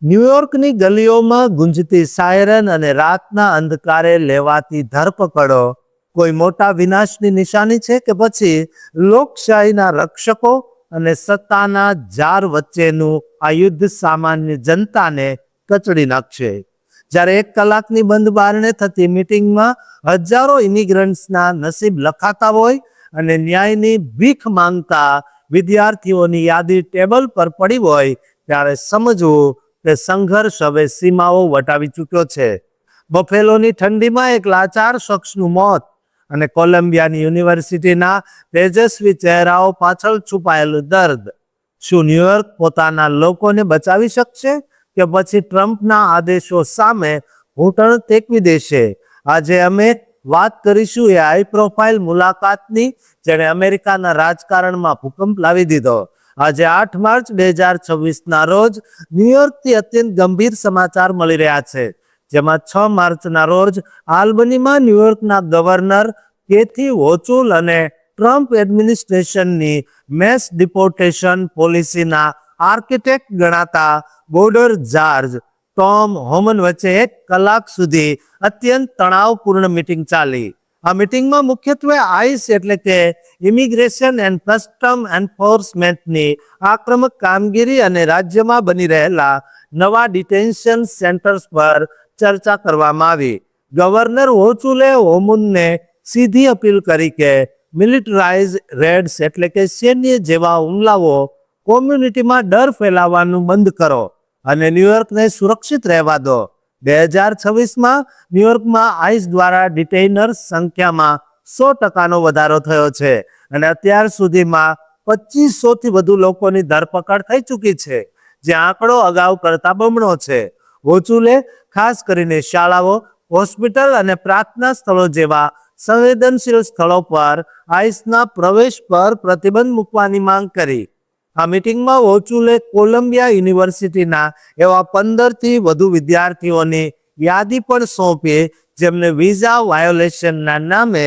ન્યુયોર્કની ગલીઓમાં ગુંજતી siren અને રાતના અંધકારે લેવાતી ધરપકડો કોઈ મોટા વિનાશની નિશાની છે કે પછી લોકશાહીના રક્ષકો અને સત્તાના જાર વચ્ચેનું આ યુદ્ધ સામાન્ય જનતાને કચડી નાખશે? જ્યારે 1 કલાકની બંધ બારણે થતી મિટિંગમાં હજારો ઇમિગ્રન્ટ્સના નસીબ લખાતા હોય અને ન્યાયની ભીખ માંગતા વિદ્યાર્થીઓની યાદી ટેબલ પર પડી હોય, ત્યારે સમજવું કે સંઘર્ષ હવે સીમાઓ વટાવી ચૂક્યો છે. બફેલોની ઠંડીમાં એક લાચાર શખ્સનું મોત અને કોલંબિયાની યુનિવર્સિટીના તેજસ્વી ચહેરાઓ પાછળ છુપાયેલું દર્દ. શું ન્યુયોર્ક પોતાના લોકોને બચાવી શકશે કે પછી ટ્રમ્પના આદેશો સામે ઘૂંટણ ટેકવી દેશે? આજે અમે વાત કરીશું એ હાઈ પ્રોફાઇલ મુલાકાતની જેણે અમેરિકાના રાજકારણમાં ભૂકંપ લાવી દીધો. આજે 8 માર્ચ 2026ના રોજ ન્યુયોર્કથી અત્યંત ગંભીર સમાચાર મળી રહ્યા છે, જેમાં 6 માર્ચના રોજ આલ્બનીમાં ન્યુયોર્કના ગવર્નર કેથી હોચુલ અને ટ્રમ્પ એડમિનિસ્ટ્રેશનની મેસ ડિપોર્ટેશન પોલિસીના આર્કિટેક્ટ ગણાતા બોર્ડર જાર્જ ટોમ હોમન વચ્ચે 1 કલાક સુધી અત્યંત તણાવપૂર્ણ મિટિંગ ચાલી. આ મિટિંગમાં મુખ્યત્વે આઈસ એટલે કે ઇમિગ્રેશન એન્ડ કસ્ટમ એન્ફોર્સમેન્ટની આક્રમક કામગીરી અને રાજ્યમાં બની રહેલા નવા ડિટેન્શન સેન્ટર્સ પર ચર્ચા કરવામાં આવી. ગવર્નર હોચુલે હોમુનને સીધી અપીલ કરી કે મિલિટરાઇઝ રેડ્સ એટલે કે સૈન્ય જેવા હુમલાઓ કોમ્યુનિટીમાં ડર ફેલાવવાનું બંધ કરો અને ન્યુયોર્કને સુરક્ષિત રહેવા દો. 2026માં ન્યુયોર્કમાં આઈસ દ્વારા ડિટેઇનર્સ સંખ્યામાં 100% વધારો થયો છે અને અત્યાર સુધીમાં 2500થી વધુ લોકોની ધરપકડ થઈ ચૂકી છે, જે આંકડો અગાઉ કરતા બમણો છે. હોચુલે ખાસ કરીને શાળાઓ, હોસ્પિટલ અને પ્રાર્થના સ્થળો જેવા સંવેદનશીલ સ્થળો પર આઈસના પ્રવેશ પર પ્રતિબંધ મૂકવાની માંગ કરી. આ મિટિંગમાં હોચુલે કોલંબિયા યુનિવર્સિટીના એવા 15થી વધુ વિદ્યાર્થીઓની યાદી પણ સોંપી જેમને વિઝા વાયોલેશનના નામે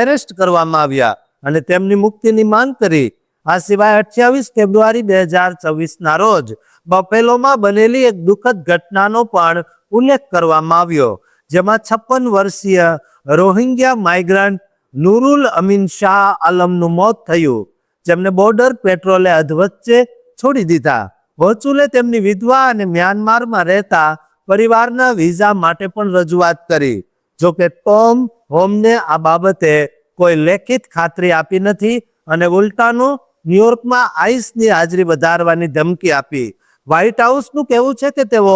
એરેસ્ટ કરવામાં આવ્યા અને તેમની મુક્તિની માંગ કરી. આ સિવાય 28 ફેબ્રુઆરી 2024ના રોજ બફેલોમાં બનેલી એક દુઃખદ ઘટનાનો પણ ઉલ્લેખ કરવામાં આવ્યો, જેમાં 56 વર્ષીય રોહિંગ્યા માઇગ્રન્ટ નુરુલ અમીન શાહ આલમનું મોત થયું, જેમને બોર્ડર પેટ્રોલે અધવચ્ચે છોડી દીધા. હોચુલે તેમની વિધવા અને મ્યાનમારમાં રહેતા પરિવારના વિઝા માટે પણ રજૂઆત કરી. જોકે ટોમ હોમને આ બાબતે કોઈ લેખિત ખાતરી આપી નથી અને ઉલટાનું ન્યુયોર્કમાં આઈસની હાજરી વધારવાની ધમકી આપી. વ્હાઇટ હાઉસનું કહેવું છે કે તેઓ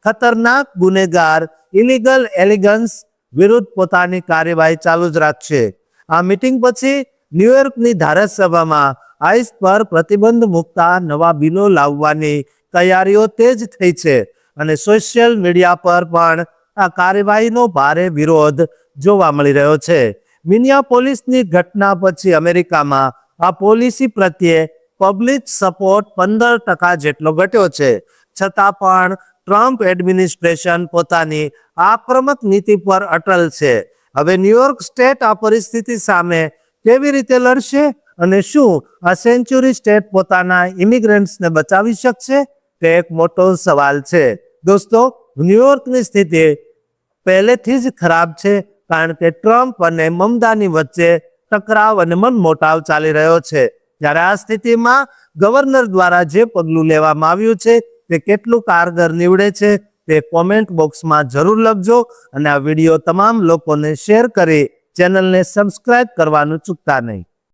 ખતરનાક ગુનેગાર ઇલીગલ એલિગન્સ વિરુદ્ધ પોતાની કાર્યવાહી ચાલુ જ રાખશે. આ મિટિંગ પછી ન્યુયોર્કની ધારાસભામાં આઈસ પર પ્રતિબંધ મૂકતા નવા બિલો લાવવાની તૈયારીઓ તેજ થઈ છે અને સોશિયલ મીડિયા પર પણ આ કાર્યવાહીનો ભારે વિરોધ જોવા મળી રહ્યો છે. મિનિયાપોલિસની ઘટના પછી અમેરિકામાં આ પોલિસી પ્રત્યે પબ્લિક સપોર્ટ 15% જેટલો ઘટ્યો છે. છતાં પણ ટ્રમ્પ એડમિનિસ્ટ્રેશન પોતાની આક્રમક નીતિ પર અટલ છે. હવે ન્યુયોર્ક સ્ટેટ આ પરિસ્થિતિ સામે કેવી રીતે લડશે અને શું આ સેન્ચુરી સ્ટેટ પોતાના ઇમિગ્રન્ટ્સને બચાવી શકશે? તે એક મોટો સવાલ છે. દોસ્તો, ન્યુયોર્કની સ્થિતિ પહેલેથી જ ખરાબ છે કારણ કે ટ્રમ્પ અને મમતાની વચ્ચે ટકરાવ અને મનમોટાવ ચાલી રહ્યો છે. જ્યારે આ સ્થિતિમાં ગવર્નર દ્વારા જે પગલું લેવામાં આવ્યું છે તે કેટલું કારગર નીવડે છે તે કોમેન્ટ બોક્સમાં જરૂર લખજો અને આ વિડીયો તમામ લોકોને શેર કરી ચેનલને સબસ્ક્રાઇબ કરવાનું ચૂકતા નહીં.